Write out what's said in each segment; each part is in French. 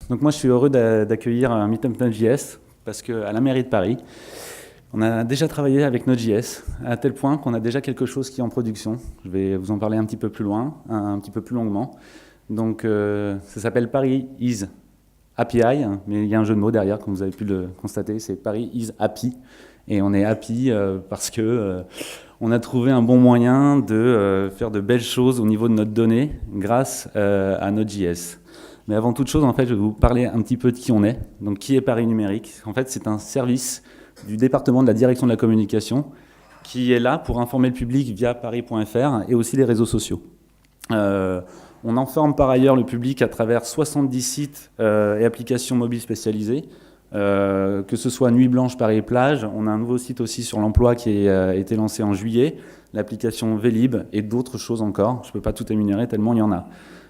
Donc moi, je suis heureux d'accueillir un Meetup Node.js parce qu'à la mairie de Paris, on a déjà travaillé avec Node.js à tel point qu'on a déjà quelque chose qui est en production. Je vais vous en parler un petit peu plus loin, un petit peu plus longuement. Donc ça s'appelle Paris is API, mais il y a un jeu de mots derrière, comme vous avez pu le constater, c'est Paris is happy. Et on est happy parce que on a trouvé un bon moyen de faire de belles choses au niveau de notre donnée grâce à Node.js. Mais avant toute chose, en fait, je vais vous parler un petit peu de qui on est. Donc, qui est Paris Numérique? En fait, c'est un service du département de la direction de la communication qui est là pour informer le public via paris.fr et aussi les réseaux sociaux. On informe par ailleurs le public à travers 70 sites et applications mobiles spécialisées, que ce soit Nuit Blanche, Paris Plage. On a un nouveau site aussi sur l'emploi qui a été lancé en juillet, l'application Vélib et d'autres choses encore. Je ne peux pas tout énumérer tellement il y en a.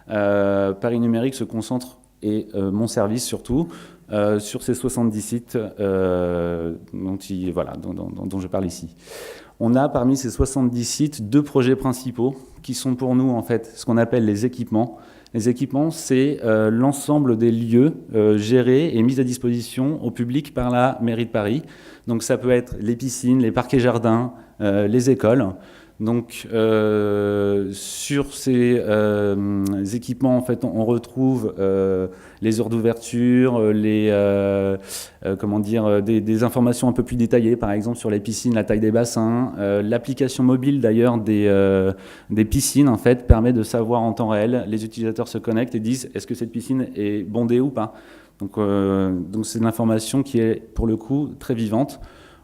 Paris Numérique se concentre, et mon service surtout, sur ces 70 sites dont je parle ici. On a parmi ces 70 sites 2 projets principaux qui sont pour nous en fait ce qu'on appelle les équipements. Les équipements, c'est l'ensemble des lieux gérés et mis à disposition au public par la mairie de Paris. Donc ça peut être les piscines, les parcs et jardins, les écoles. Donc sur ces équipements, en fait, on retrouve les heures d'ouverture, des informations un peu plus détaillées, par exemple sur les piscines, la taille des bassins. L'application mobile d'ailleurs des piscines, en fait, permet de savoir en temps réel, les utilisateurs se connectent et disent est-ce que cette piscine est bondée ou pas. Donc c'est de l'information qui est pour le coup très vivante.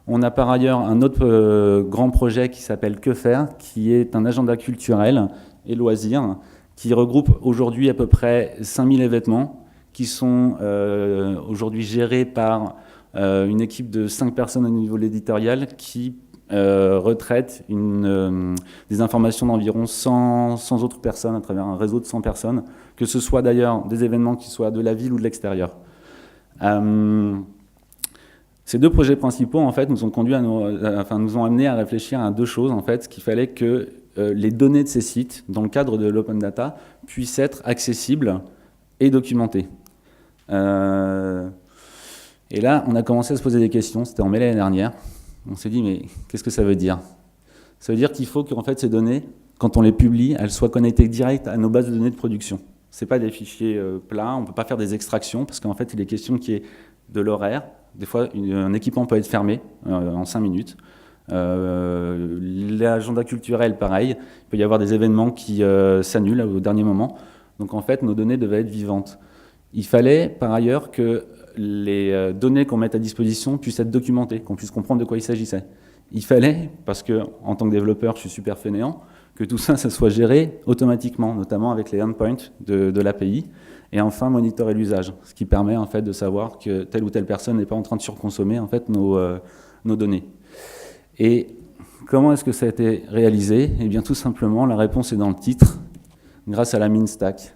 On a par ailleurs un autre grand projet qui s'appelle Que faire, qui est un agenda culturel et loisirs, qui regroupe aujourd'hui à peu près 5000 événements, qui sont aujourd'hui gérés par une équipe de 5 personnes au niveau de l'éditorial, qui retraite des informations d'environ 100 autres personnes à travers un réseau de 100 personnes, que ce soit d'ailleurs des événements qui soient de la ville ou de l'extérieur. Ces 2 projets principaux, en fait, nous ont amené à réfléchir à 2 choses, en fait, qu'il fallait que les données de ces sites, dans le cadre de l'open data, puissent être accessibles et documentées. Et là, on a commencé à se poser des questions, c'était en mai l'année dernière. On s'est dit, mais qu'est-ce que ça veut dire? Ça veut dire qu'il faut qu'en fait, ces données, quand on les publie, elles soient connectées direct à nos bases de données de production. Ce n'est pas des fichiers plats, on ne peut pas faire des extractions, parce qu'en fait, il est question qu'il y ait de l'horaire. Des fois, un équipement peut être fermé en 5 minutes. L'agenda culturel, pareil. Il peut y avoir des événements qui s'annulent au dernier moment. Donc, en fait, nos données devaient être vivantes. Il fallait, par ailleurs, que les données qu'on mette à disposition puissent être documentées, qu'on puisse comprendre de quoi il s'agissait. Il fallait, parce que en tant que développeur, je suis super fainéant, que tout ça, ça soit géré automatiquement, notamment avec les endpoints de l'API. Et enfin, monitorer l'usage, ce qui permet en fait de savoir que telle ou telle personne n'est pas en train de surconsommer en fait nos données. Et comment est-ce que ça a été réalisé? Eh bien, tout simplement, la réponse est dans le titre, grâce à la MinStack,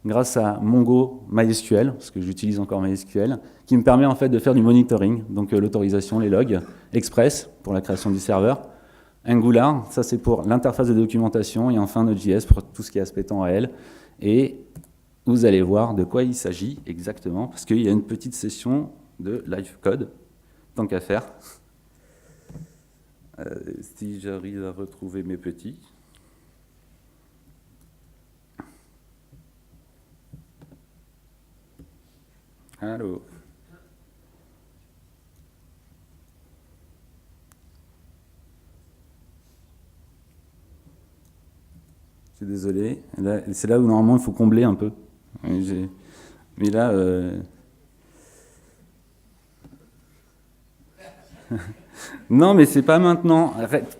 grâce à Mongo MySQL, parce que j'utilise encore MySQL, qui me permet en fait de faire du monitoring, donc l'autorisation, les logs, Express pour la création du serveur, Angular, ça c'est pour l'interface de documentation, et enfin Node.js pour tout ce qui est aspect temps réel. Et vous allez voir de quoi il s'agit exactement, parce qu'il y a une petite session de live code, tant qu'à faire. Si j'arrive à retrouver mes petits. Allô. Je suis désolé. C'est là où normalement il faut combler un peu. Mais là... non, mais c'est pas maintenant. Arrête.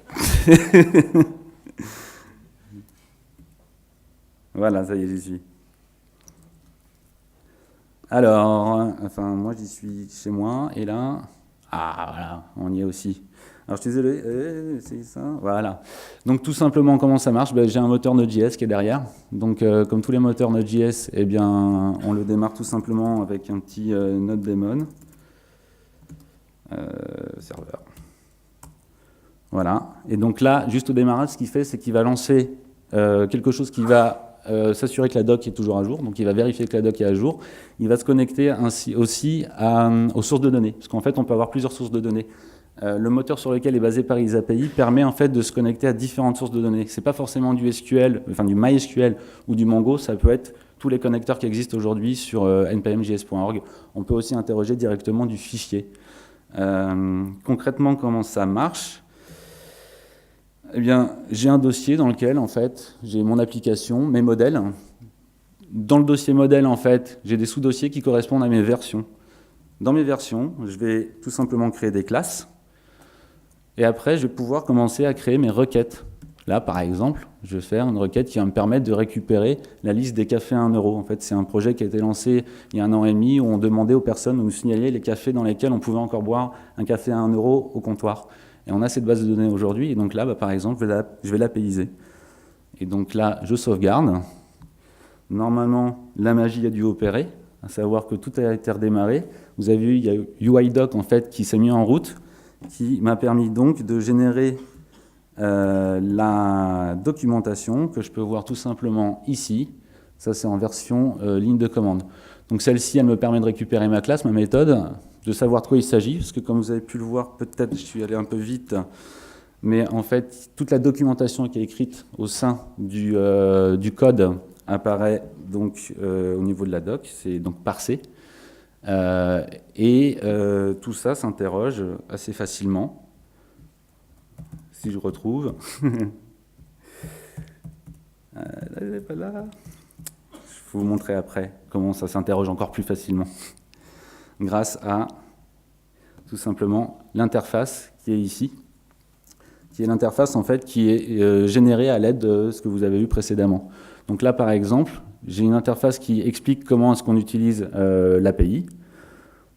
Voilà, ça y est, j'y suis. Alors, moi j'y suis chez moi, et là... Ah, voilà, on y est aussi. Alors je suis désolé, c'est ça, voilà. Donc tout simplement, comment ça marche? J'ai un moteur Node.js qui est derrière. Donc comme tous les moteurs Node.js, eh bien, on le démarre tout simplement avec un petit Node daemon. Serveur. Voilà. Et donc là, juste au démarrage, ce qu'il fait, c'est qu'il va lancer quelque chose qui va s'assurer que la doc est toujours à jour, donc il va vérifier que la doc est à jour. Il va se connecter ainsi aussi aux sources de données, parce qu'en fait, on peut avoir plusieurs sources de données. Le moteur sur lequel est basé Paris API permet en fait de se connecter à différentes sources de données. C'est pas forcément du SQL, enfin du MySQL ou du Mongo, ça peut être tous les connecteurs qui existent aujourd'hui sur npmjs.org. On peut aussi interroger directement du fichier. Concrètement, comment ça marche ? Eh bien, j'ai un dossier dans lequel, en fait, j'ai mon application, mes modèles. Dans le dossier modèle, en fait, j'ai des sous-dossiers qui correspondent à mes versions. Dans mes versions, je vais tout simplement créer des classes. Et après, je vais pouvoir commencer à créer mes requêtes. Là, par exemple, je vais faire une requête qui va me permettre de récupérer la liste des cafés à 1 euro. En fait, c'est un projet qui a été lancé il y a 1 an et demi où on demandait aux personnes de nous signaler les cafés dans lesquels on pouvait encore boire un café à 1 euro au comptoir. Et on a cette base de données aujourd'hui. Et donc là, par exemple, je vais l'APIser. Et donc là, je sauvegarde. Normalement, la magie a dû opérer, à savoir que tout a été redémarré. Vous avez vu, il y a UIDoc en fait, qui s'est mis en route, qui m'a permis donc de générer la documentation que je peux voir tout simplement ici. Ça, c'est en version ligne de commande. Donc celle-ci, elle me permet de récupérer ma classe, ma méthode, de savoir de quoi il s'agit, parce que comme vous avez pu le voir, peut-être je suis allé un peu vite, mais en fait, toute la documentation qui est écrite au sein du code apparaît donc au niveau de la doc, c'est donc parsé. Tout ça s'interroge assez facilement. Si je retrouve. Elle n'est pas là. Je vais vous montrer après comment ça s'interroge encore plus facilement. Grâce à tout simplement l'interface qui est ici, qui est l'interface en fait qui est générée à l'aide de ce que vous avez vu précédemment. Donc là par exemple, j'ai une interface qui explique comment est-ce qu'on utilise l'API,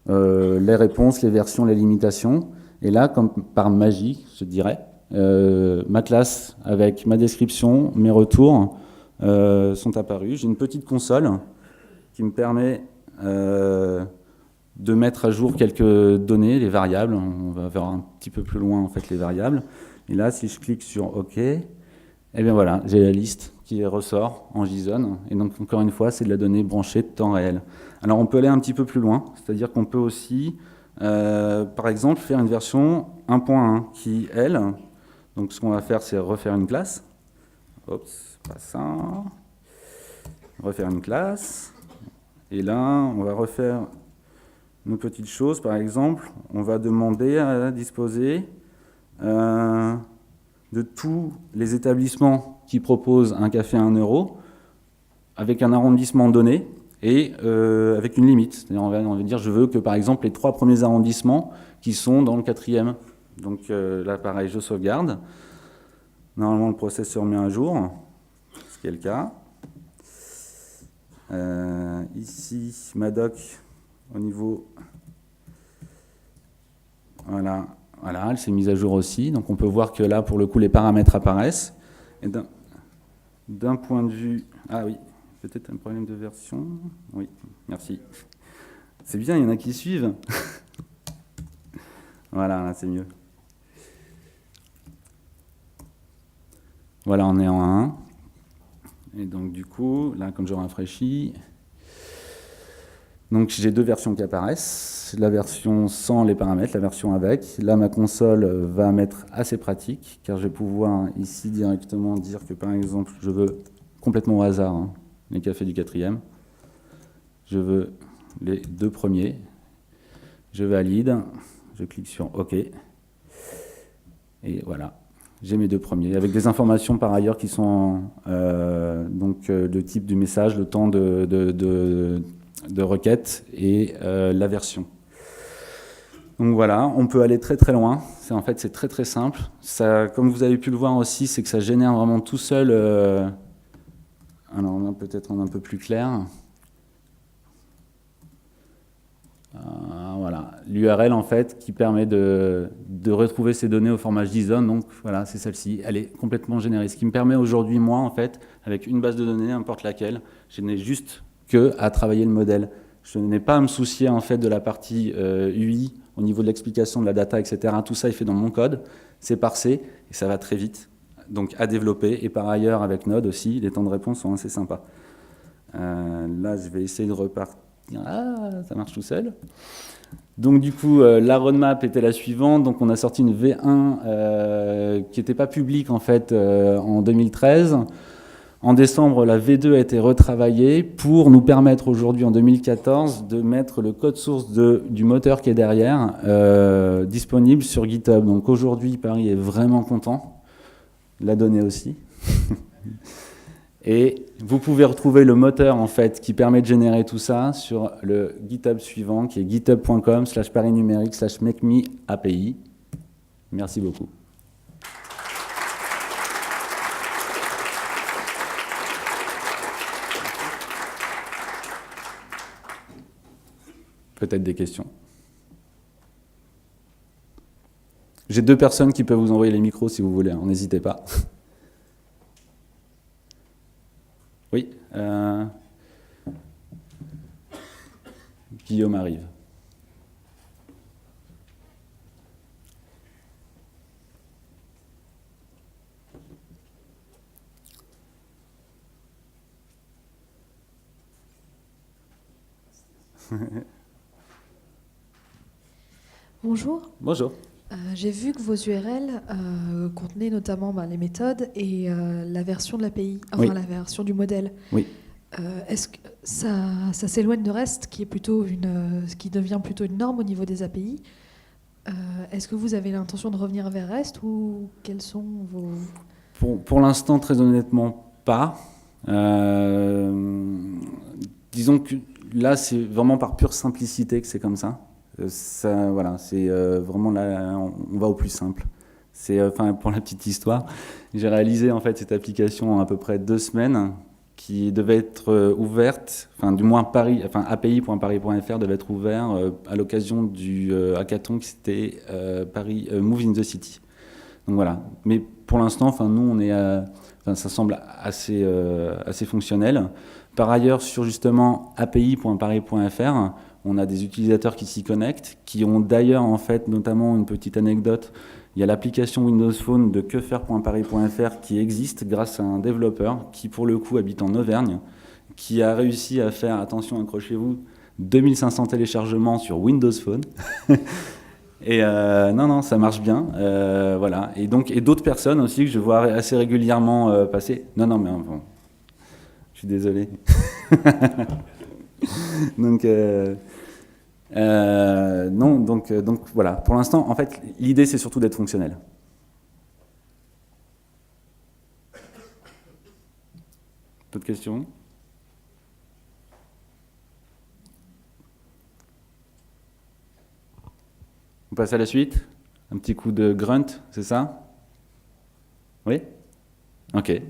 les réponses, les versions, les limitations. Et là, comme par magie, je dirais, ma classe avec ma description, mes retours sont apparus. J'ai une petite console qui me permet de mettre à jour quelques données, les variables. On va voir un petit peu plus loin en fait les variables. Et là, si je clique sur OK, eh bien voilà, j'ai la liste qui ressort en JSON. Et donc encore une fois, c'est de la donnée branchée de temps réel. Alors on peut aller un petit peu plus loin, c'est-à-dire qu'on peut aussi, par exemple, faire une version 1.1 qui, elle, donc ce qu'on va faire, c'est refaire une classe. Oups, pas ça. Refaire une classe. Et là, on va refaire une petite chose. Par exemple, on va demander à disposer de tous les établissements qui proposent un café à 1 euro avec un arrondissement donné et avec une limite. C'est-à-dire, on va dire, je veux que, par exemple, les 3 premiers arrondissements qui sont dans le 4e. Donc là, pareil, je sauvegarde. Normalement, le processeur met à jour, ce qui est le cas. Ici, ma doc, au niveau... Voilà, elle s'est mise à jour aussi. Donc on peut voir que là, pour le coup, les paramètres apparaissent. Et d'un point de vue... Ah oui, peut-être un problème de version. Oui, merci. C'est bien, il y en a qui suivent. Voilà, là, c'est mieux. Voilà, on est en 1. Et donc, du coup, là, comme je rafraîchis, donc j'ai 2 versions qui apparaissent. La version sans les paramètres, la version avec. Là, ma console va m'être assez pratique, car je vais pouvoir ici directement dire que, par exemple, je veux complètement au hasard les cafés du 4e. Je veux les 2 premiers. Je valide. Je clique sur OK. Et voilà. J'ai mes 2 premiers, avec des informations par ailleurs qui sont donc de type du message, le temps de requête et la version. Donc voilà, on peut aller très très loin. En fait, c'est très très simple. Ça, comme vous avez pu le voir aussi, c'est que ça génère vraiment tout seul. Alors on va peut-être en un peu plus clair. Voilà, l'URL en fait qui permet de retrouver ces données au format JSON, donc voilà, c'est celle-ci, elle est complètement générée. Ce qui me permet aujourd'hui, moi en fait, avec une base de données, n'importe laquelle, je n'ai juste que à travailler le modèle. Je n'ai pas à me soucier en fait de la partie UI, au niveau de l'explication de la data, etc. Tout ça est fait dans mon code, c'est parsé, et ça va très vite. donc à développer. Et par ailleurs, avec Node aussi, les temps de réponse sont assez sympas. Là, je vais essayer de repartir. Ah, ça marche tout seul. Donc du coup, la roadmap était la suivante. Donc on a sorti une V1 qui n'était pas publique en fait en 2013. En décembre, la V2 a été retravaillée pour nous permettre aujourd'hui, en 2014, de mettre le code source du moteur qui est derrière disponible sur GitHub. Donc aujourd'hui, Paris est vraiment content. La donnée aussi. Et vous pouvez retrouver le moteur en fait qui permet de générer tout ça sur le GitHub suivant qui est github.com/parisnumérique/makemeAPI. Merci beaucoup. Peut-être des questions. J'ai 2 personnes qui peuvent vous envoyer les micros si vous voulez, hein, n'hésitez pas. Oui. Guillaume arrive. Bonjour. Bonjour. J'ai vu que vos URL contenaient notamment les méthodes et la version de l'API, enfin Oui. la version du modèle. Oui. Est-ce que ça s'éloigne de REST, qui est plutôt qui devient plutôt une norme au niveau des API? Est-ce que vous avez l'intention de revenir vers REST ou quels sont vos... Pour l'instant, très honnêtement, pas. Disons que là, c'est vraiment par pure simplicité que c'est comme ça. Voilà, c'est vraiment là, on va au plus simple. Enfin, pour la petite histoire, j'ai réalisé en fait cette application en à peu près 2 semaines, qui devait être ouverte, enfin du moins API.paris.fr devait être ouvert à l'occasion du hackathon qui c'était Paris Move in the City. Donc voilà. Mais pour l'instant, enfin nous on est, ça semble assez fonctionnel. Par ailleurs, sur justement API.paris.fr, on a des utilisateurs qui s'y connectent, qui ont d'ailleurs en fait notamment une petite anecdote. Il y a l'application Windows Phone de quefaire.paris.fr qui existe grâce à un développeur qui pour le coup habite en Auvergne, qui a réussi à faire, attention accrochez-vous, 2500 téléchargements sur Windows Phone. Et non, ça marche bien, voilà. Et d'autres personnes aussi que je vois assez régulièrement passer. Non, mais bon, je suis désolé. Donc voilà. Pour l'instant, en fait, l'idée c'est surtout d'être fonctionnel. D'autres questions ? On passe à la suite. Un petit coup de grunt, c'est ça ? Oui ? Ok.